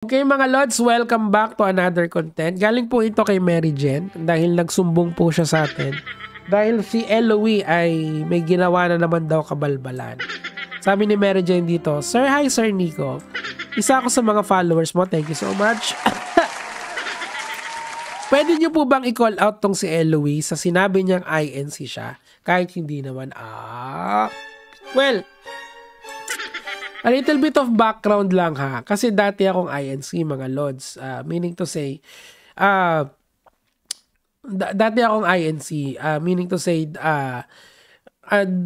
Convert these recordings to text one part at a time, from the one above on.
Okay mga Lods, welcome back to another content. Galing po ito kay Mary Jen dahil nagsumbong po siya sa atin. Dahil si Eloy ay may ginawa na naman daw kabalbalan. Sabi ni Mary Jen dito, Sir, hi Sir Nico. Isa ako sa mga followers mo, thank you so much. Pwede niyo po bang i-call out tong si Eloy sa sinabi niyang INC siya? Kahit hindi naman, well, a little bit of background lang ha. Kasi dati akong INC mga Lods. Meaning to say, dati akong INC. Meaning to say,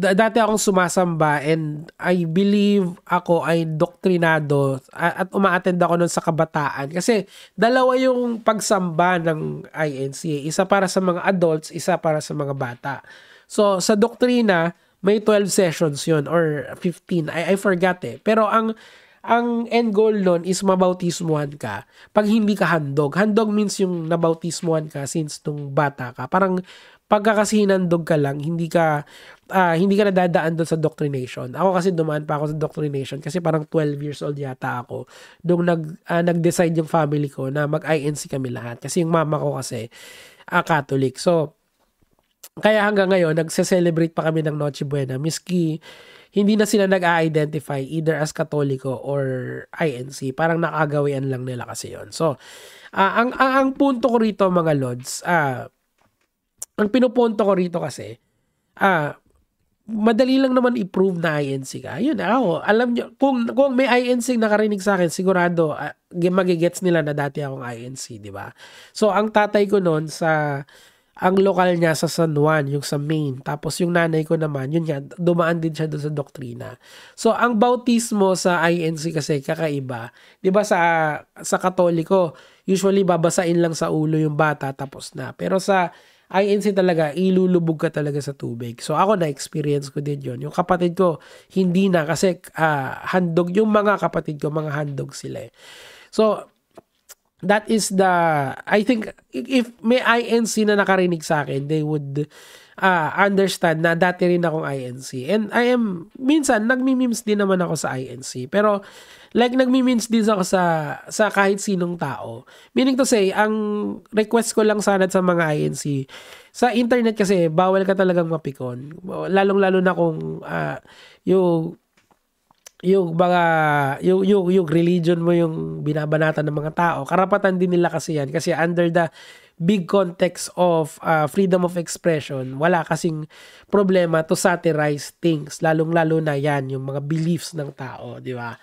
dati akong sumasamba and I believe ako ay doktrinado at umaattend ako nun sa kabataan. Kasi dalawa yung pagsamba ng INC. Isa para sa mga adults, isa para sa mga bata. So sa doktrina, may 12 sessions yun or 15. I forgot eh. Pero ang end goal nun is mabautismuhan ka pag hindi ka handog. Handog means yung nabautismuhan ka since nung bata ka. Parang pagka kasi hinandog ka lang, hindi ka nadadaan doon sa doctrination. Ako kasi dumaan pa ako sa doctrination kasi parang 12 years old yata ako nung nag-decide yung family ko na mag-INC kami lahat. Kasi yung mama ko kasi Catholic. So, kaya hanggang ngayon, nagse-celebrate pa kami ng Noche Buena. Miski hindi na sila nag-a-identify either as Katoliko or INC. Parang nakagawian lang nila kasi yon. So, ang punto ko rito mga Lods, ang pinupunto ko rito kasi, madali lang naman i-prove na INC ka. Yun, ako, alam nyo, kung may INC nakarinig sa akin, sigurado, magigets nila na dati akong INC, di ba? So, ang tatay ko noon ang lokal niya sa San Juan, yung sa Maine. Tapos yung nanay ko naman, yun nga, dumaan din siya doon sa doktrina. So, ang bautismo sa INC kasi kakaiba. Di ba sa Katoliko, usually babasain lang sa ulo yung bata tapos na. Pero sa INC talaga, ilulubog ka talaga sa tubig. So, ako na-experience ko din yun. Yung kapatid ko, hindi na kasi handog. Yung mga kapatid ko, mga handog sila eh. So, that is I think if may INC na nakarinig sa akin, they would understand na dati rin akong INC. And minsan, nagmi-memes din naman ako sa INC. Pero, like, nagmi-memes din ako sa kahit sinong tao. Meaning to say, ang request ko lang sana sa mga INC, sa internet kasi, bawal ka talagang mapikon. Lalong-lalo na kung yung religion mo yung binabanatan ng mga tao, karapatan din nila kasi yan. Kasi under the big context of freedom of expression, wala kasing problema to satirize things. Lalong-lalo na yan, yung mga beliefs ng tao, di ba?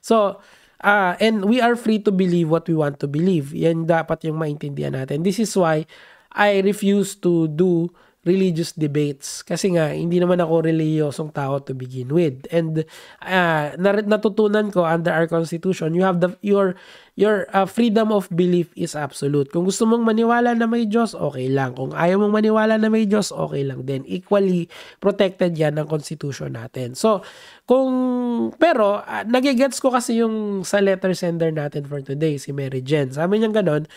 So, and we are free to believe what we want to believe. Yan dapat yung maintindihan natin. This is why I refuse to do religious debates kasi nga hindi naman ako reliyosong tao to begin with. And natutunan ko under our constitution, you have your freedom of belief is absolute. Kung gusto mong maniwala na may Diyos, okay lang. Kung ayaw mong maniwala na may Diyos, okay lang din. Equally protected yan ng constitution natin. So, pero nagigets ko kasi yung sa letter sender natin for today, si Mary Jen. Sabi niya ganon,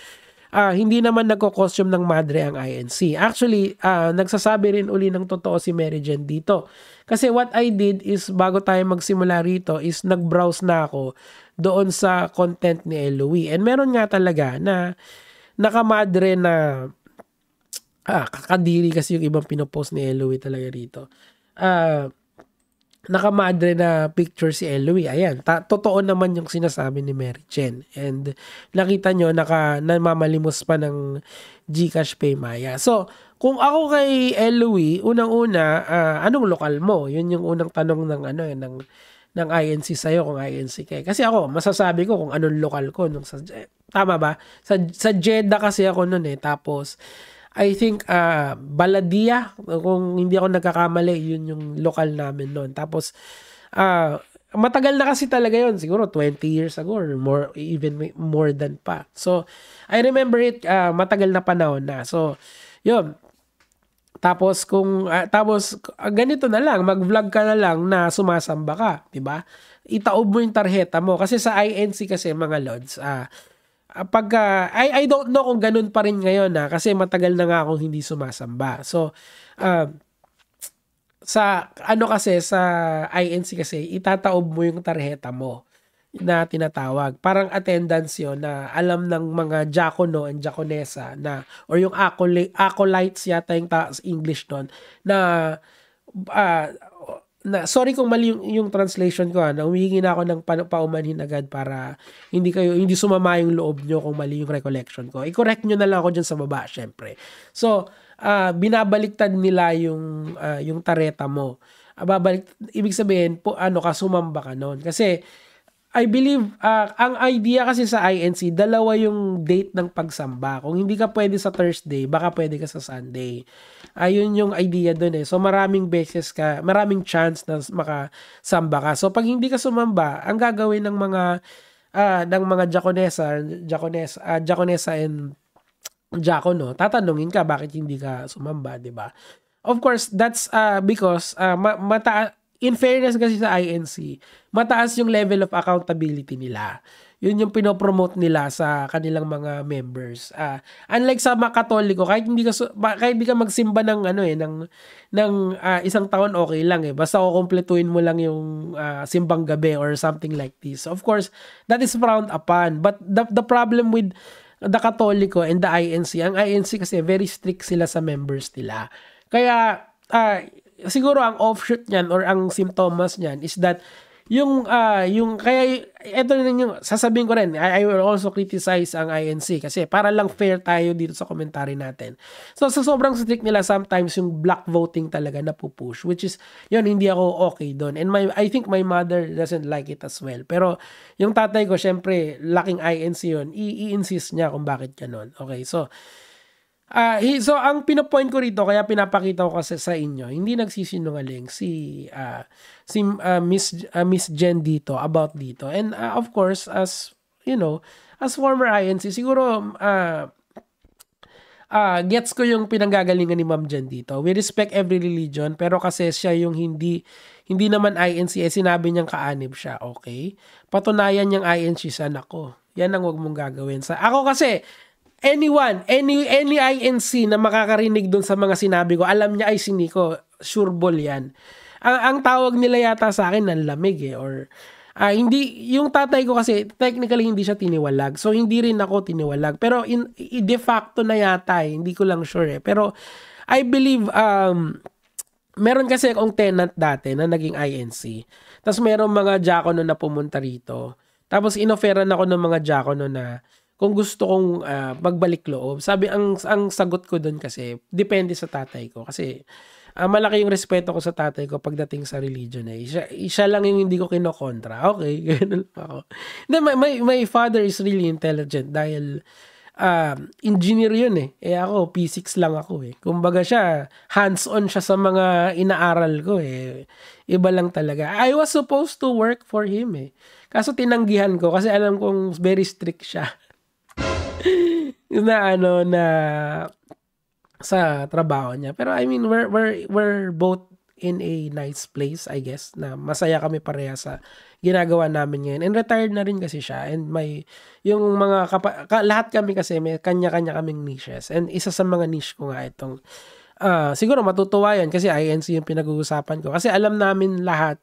hindi naman nagko-costume ng madre ang INC. Actually, nagsasabi rin uli ng totoo si Mary Jen dito. Kasi what I did is, bago tayo magsimula rito, is nag-browse na ako doon sa content ni Eloy. And meron nga talaga na nakamadre na, kakadiri kasi yung ibang pinopost ni Eloy talaga rito. Nakamadre na picture si Eloy. Ayan, totoo naman yung sinasabi ni Mary Jen. And nakita nyo, namamalimos pa ng GCash Paymaya. So, kung ako kay Eloy, unang-una, anong lokal mo? Yun yung unang tanong ng INC sa'yo kung INC kay. Kasi ako, masasabi ko kung anong lokal ko. Tama ba? Sa Jeddah kasi ako nun eh. Tapos, I think Baladia, kung hindi ako nagkakamali, yun yung lokal namin noon. Tapos matagal na kasi talaga yun, siguro 20 years ago or more, even more than pa. So I remember it, matagal na panahon na. So yun. Tapos ganito na lang, mag-vlog ka na lang na sumasamba ka, 'di ba? Itaob mo yung tarjeta mo kasi sa INC kasi mga Lods, I don't know kung ganun pa rin ngayon kasi matagal na nga akong hindi sumasamba. So, sa INC kasi itataob mo yung tarjeta mo. na tinatawag. Parang attendance yon na alam ng mga diakono and diakonesa na or yung acolytes yata yung English doon na ah, sorry kung mali yung translation ko na humihingi na ako ng paumanhin agad para hindi sumama yung loob nyo kung mali yung recollection ko. I-correct nyo na lang ako dyan sa baba, syempre. So, binabaliktad nila yung tareta mo. Ibig sabihin, sumamba ka noon. Kasi, I believe, ang idea kasi sa INC, dalawa yung date ng pagsamba. Kung hindi ka pwede sa Thursday, baka pwede ka sa Sunday. Ayun yung idea dun eh. So maraming chance na makasamba ka. So pag hindi ka sumamba, ang gagawin ng mga diakonesa and diakono, tatanungin ka bakit hindi ka sumamba, di ba? Of course, that's because in fairness kasi sa INC, mataas yung level of accountability nila. Yun yung pinopromote nila sa kanilang mga members. Unlike sa mga Katoliko, kahit hindi ka magsimba ng isang taon, okay lang eh. Basta kukumpletuhin mo lang yung simbang gabi or something like this. Of course, that is frowned upon. But the problem with the Katoliko and the INC, ang INC kasi very strict sila sa members nila. Kaya, siguro ang offshoot niyan or ang symptoms niyan is that kaya ito na yung sasabihin ko rin, I will also criticize ang INC kasi para lang fair tayo dito sa commentary natin. So sa sobrang strict nila, sometimes yung black voting talaga na pupush, which is yun, hindi ako okay doon. And I think my mother doesn't like it as well. Pero yung tatay ko, syempre laking INC yun, i-insist niya kung bakit ganun. Okay, so ang pinapoint ko rito, kaya pinapakita ko kasi sa inyo, hindi nagsisinungaling si Miss Jen dito about dito. And of course, as you know, as former INC, siguro gets ko yung pinanggagalingan ni Ma'am Jen dito. We respect every religion, pero kasi siya yung hindi naman INC, sinabi niyang kaanib siya, okay? Patunayan niyang INC sa anak ko. Yan ang wag mong gagawin. Ako kasi, any INC na makakarinig doon sa mga sinabi ko, alam niya ay si Nico, sure ball yan. Ang tawag nila yata sa akin ng lamig eh, or hindi, yung tatay ko kasi technically hindi siya tiniwalag, so hindi rin ako tiniwalag, pero de facto na yata eh, hindi ko lang sure eh. Pero I believe meron kasi akong tenant dati na naging INC, tapos meron mga diakono na pumunta rito, tapos inoferan ako ng mga diakono na kung gusto kong magbalik loob. Sabi, ang sagot ko doon kasi, depende sa tatay ko. Kasi, malaki yung respeto ko sa tatay ko pagdating sa religion eh. Siya lang yung hindi ko kinokontra. Okay, ganun ako. My father is really intelligent dahil engineer yun eh. Ako, P6 lang ako eh. Kumbaga siya, hands-on siya sa mga inaaral ko eh. Iba lang talaga. I was supposed to work for him eh. Kaso tinanggihan ko kasi alam kong very strict siya. na sa trabaho niya. Pero I mean, we're both in a nice place, I guess, na masaya kami pareha sa ginagawa namin ngayon. And retired na rin kasi siya. And yung mga lahat kami kasi may kanya-kanya kaming niches. And isa sa mga niche ko nga itong siguro matutuwa yan kasi INC yung pinag-uusapan ko. Kasi alam namin lahat,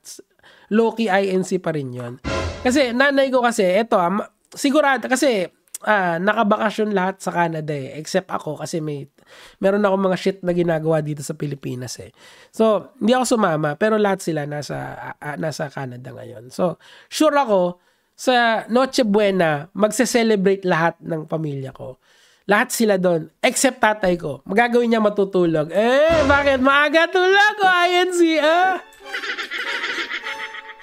low-key INC pa rin yun. Kasi nanay ko kasi, sigurado, kasi nakabakasyon lahat sa Canada eh, except ako kasi meron ako mga shit na ginagawa dito sa Pilipinas eh. So, hindi ako sumama, pero lahat sila nasa Canada ngayon. So, sure ako, sa Noche Buena, magse-celebrate lahat ng pamilya ko. Lahat sila doon, except tatay ko. Magagawin niya matutulog. Bakit? Maaga tulog ko, INC,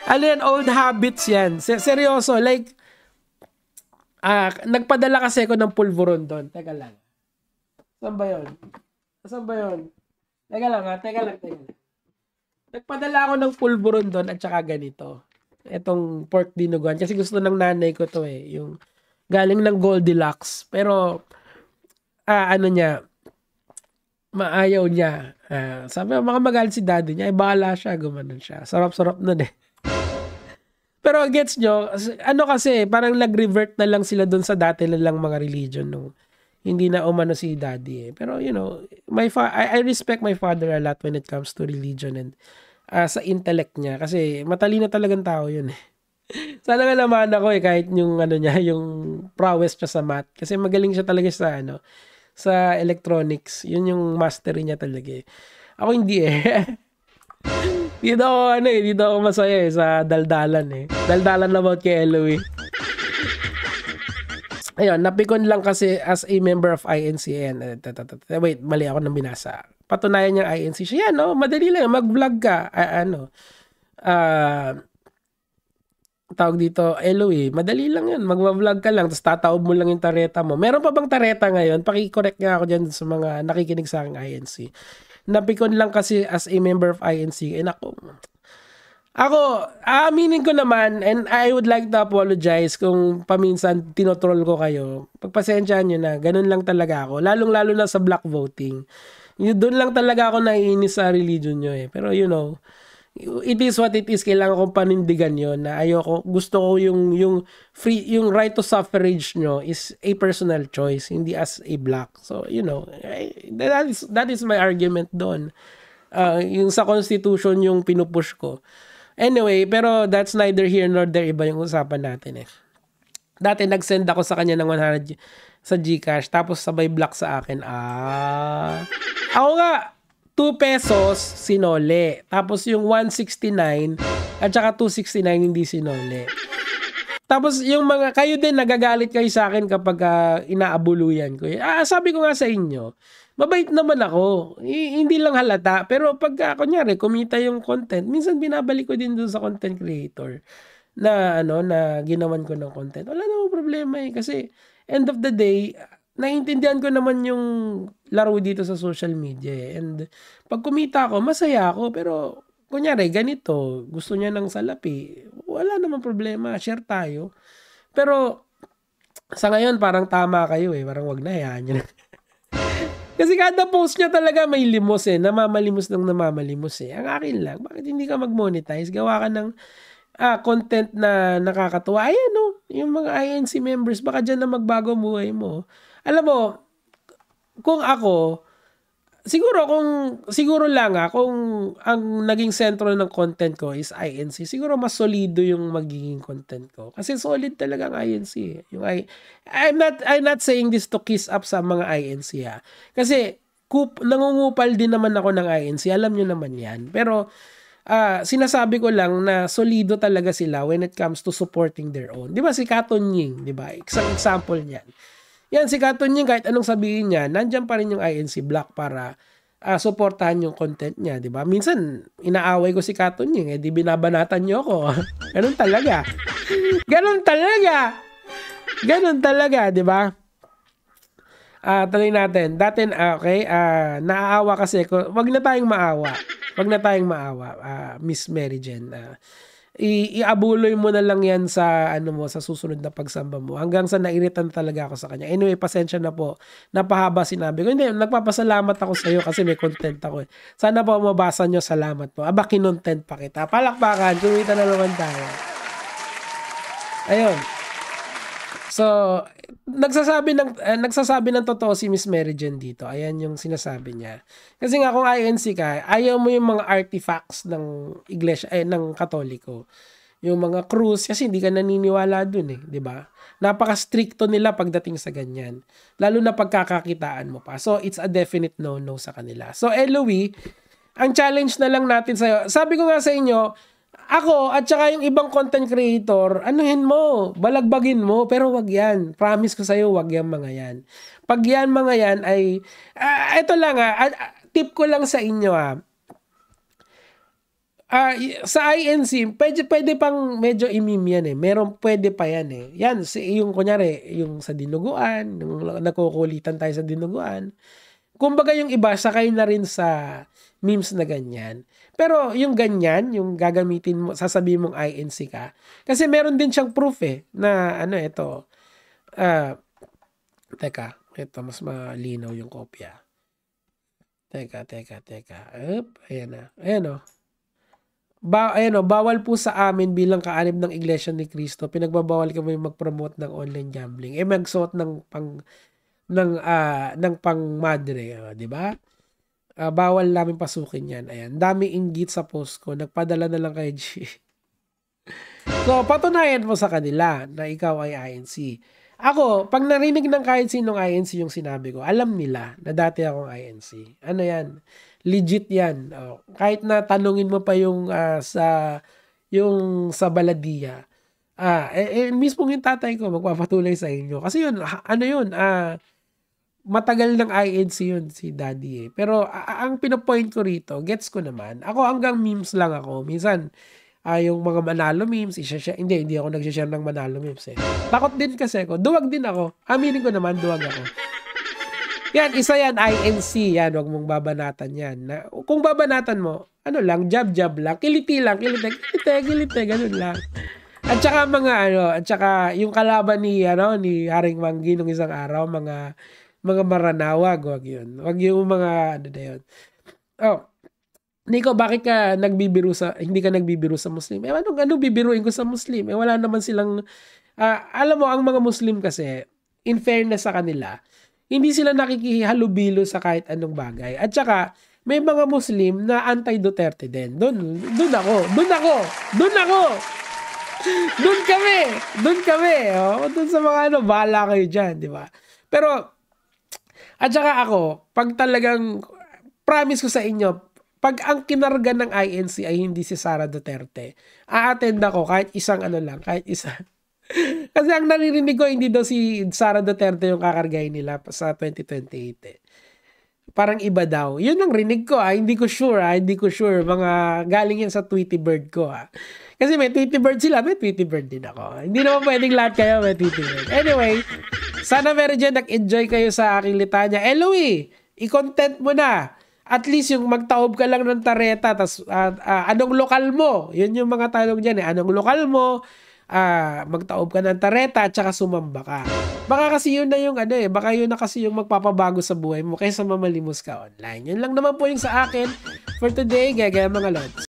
Ano yan? Old habits yan. Seryoso, like, nagpadala kasi ako ng pulveron doon. Teka lang. Saan ba yun? Teka lang. Nagpadala ako ng pulveron doon at saka ganito. Itong pork dinuguan. Kasi gusto ng nanay ko to eh. Yung galing ng Goldilocks. Pero, maayaw niya. Sabi, magalit si daddy niya. Ay, bahala siya. Gumanon siya. Sarap-sarap nun eh. Pero gets nyo, kasi parang nag-revert na lang sila doon sa dati na lang mga religion nung hindi na umano si daddy eh. Pero you know, I respect my father a lot when it comes to religion and sa intellect niya kasi matalino talagang tao yun eh. Sana nga naman ako kahit yung ano niya, yung prowess niya sa math. Kasi magaling siya talaga sa sa electronics. Yun yung mastery niya talaga eh. Ako hindi eh. Dito ako dito ako masaya sa daldalan eh. Daldalan about kay Eloy. Ayun, napikon lang kasi as a member of INCN. Wait, mali ako nang binasa. Patunayan niyang INC siya. Yan, no? Madali lang. Mag-vlog ka. Tawag dito, Eloy. Madali lang yan. Mag-vlog ka lang. Tapos tataob mo lang yung tareta mo. Meron pa bang tareta ngayon? Paki-correct nga ako dyan sa mga nakikinig sa aking INC. Napikon lang kasi as a member of INC. Ako, aaminin ko naman, and I would like to apologize kung paminsan tinotroll ko kayo. Pagpasensyahan nyo na, ganun lang talaga ako. Lalong-lalo na sa black voting. Doon lang talaga ako naiinis sa religion nyo eh. Pero it is what it is. Kailangan kong panindigan yon na ayoko, gusto ko yung right to suffrage nyo is a personal choice, hindi as a black. So, that is my argument doon. Yung sa constitution yung pinupush ko. Anyway, pero that's neither here nor there. Iba yung usapan natin eh. Dati nag-send ako sa kanya ng 100 sa GCash, tapos sabay block sa akin. Ako nga, 2 pesos sinole. Tapos yung 169 at saka 269 hindi sinole. Tapos yung kayo din nagagalit kayo sa akin kapag inaabuluyan ko. Sabi ko nga sa inyo, mabait naman ako. Hindi lang halata. Pero pag kunyari, kumita yung content, minsan binabalik ko din dun sa content creator na na ginawan ko ng content. Wala namang problema eh. Kasi end of the day, naiintindihan ko naman yung laro dito sa social media eh. And pag kumita ako, masaya ako. Pero kunyari, ganito, gusto niya ng salapi, wala namang problema, share tayo. Pero sa ngayon, parang tama kayo eh. Parang wag na, hayaan nyo na. Kasi kada post niya talaga may limos eh. Namamalimos eh. Ang akin lang, bakit hindi ka mag-monetize? Gawa ka ng content na nakakatuwa. Ayan no, yung mga INC members, baka dyan na magbago buhay mo. Alam mo, kung ako, siguro lang kung ang naging sentro ng content ko is INC, siguro mas solido yung magiging content ko. Kasi solid talaga ang INC. I'm not saying this to kiss up sa mga INC ha. Kasi nangungupal din naman ako ng INC. Alam nyo naman yan. Pero sinasabi ko lang na solido talaga sila when it comes to supporting their own. Di ba si Katon Ying, di ba? Isang example niyan. Yan, si Katon Ying, kahit anong sabihin niya, nandyan pa rin yung INC Black para suportahan yung content niya, di ba? Minsan, inaaway ko si Katon Ying, di binabanatan niyo ako. Ganun talaga. Ganun talaga, di ba? Tuloy natin. Dati, okay, naaawa kasi ko. Wag na tayong maawa, Miss Mary Jen. Iabuloy mo na lang yan sa sa susunod na pagsamba mo hanggang sa nairitan talaga ako sa kanya. Anyway, pasensya na po. Napahaba sinabi ko. Hindi, nagpapasalamat ako sa iyo kasi may content ako. Sana po mabasa nyo. Salamat po. Kinontent pa kita. Palakpakan. Kumita na naman tayo. Ayun. So, nagsasabi ng totoo si Miss Mary Jen dito. Ayan yung sinasabi niya. Kasi nga kung INC ka, ayaw mo yung mga artifacts ng iglesia ng Katoliko. Yung mga krus kasi hindi ka naniniwala dun eh, 'di ba? Napaka-stricto nila pagdating sa ganyan. Lalo na pagkakakitaan mo pa. So, it's a definite no-no sa kanila. So, Eloy, ang challenge na lang natin sa'yo. Sabi ko nga sa inyo, ako at saka yung ibang content creator, anuhin mo, balagbagin mo, pero wag yan. Promise ko sa'yo, wag yan mga yan. Pag yan mga yan ay, ito lang tip ko lang sa inyo sa INC, pwede pang medyo imim yan eh. Pwede pa yan eh. Yan, yung kunyari, yung sa dinuguan, yung nakukulitan tayo sa dinuguan. Kumbaga yung iba, sakay na rin sa memes na ganyan. Pero yung ganyan, yung gagamitin mo, sasabihin mong INC ka. Kasi meron din siyang proof na ito. Teka, ito mas malinaw yung kopya. Teka. Ayan bawal po sa amin bilang kaanib ng Iglesia ni Cristo. Pinagbabawal kami mag-promote ng online gambling. Magsuot ng pang-madre, di ba? Bawal namin pasukin yan. Ayan. Dami inggit sa post ko. Nagpadala na lang kay G. So, patunayan mo sa kanila na ikaw ay INC. Ako, pag narinig ng kahit sinong INC yung sinabi ko, alam nila na dati akong INC. Ano yan? Legit yan. Oh, kahit na tanungin mo pa yung sa baladiya. Mismo yung tatay ko magpapatuloy sa inyo. Kasi yun, ano yun, matagal ng INC yun si daddy eh. Pero ang pinapoint ko rito, gets ko naman. Ako hanggang memes lang ako. Minsan, yung mga Manalo memes, hindi ako nag-share ng Manalo memes eh. Takot din kasi ako. Duwag din ako. Aminin ko naman, duwag ako. Yan, isa yan, INC. Yan, wag mong babanatan yan. Kung babanatan mo, ano lang, jab lang, kiliti lang, kiliti, ganun lang. At saka yung kalaban ni Haring Manggi nung isang araw, mga maranawag, wag yun. Wag yung mga, ano na yun. Oh, Nico, bakit ka hindi ka nagbibiro sa Muslim? Anong bibiruin ko sa Muslim? Wala naman silang, alam mo, ang mga Muslim kasi, in fairness sa kanila, hindi sila nakikihalubilo sa kahit anong bagay. At saka, may mga Muslim na anti-Duterte din. Doon kami. Oh. Doon sa mga bahala kayo dyan, di ba? Pero, at saka ako, pag talagang, promise ko sa inyo, pag ang kinarga ng INC ay hindi si Sara Duterte, a-attend ako kahit isang kahit isa. Kasi ang naririnig ko, hindi daw si Sara Duterte yung kakargahin nila sa 2028 eh. Parang iba daw. Yun ang rinig ko hindi ko sure Mga galing yan sa Tweety Bird ko Kasi may Tweety Bird sila, may Tweety Bird din ako. Hindi naman pwedeng lahat kayo may Tweety Bird. Anyway, sana meron dyan nag-enjoy kayo sa aking litanya. Louie, i-content mo na. At least yung magtaob ka lang ng tareta, tas anong lokal mo? Yun yung mga tanong dyan Anong lokal mo? Magtaob ka ng tareta at saka sumamba ka. Baka kasi yun na yung baka yun na kasi yung magpapabago sa buhay mo kaysa mamalimos ka online. Yun lang naman po yung sa akin for today, gaya mga lods.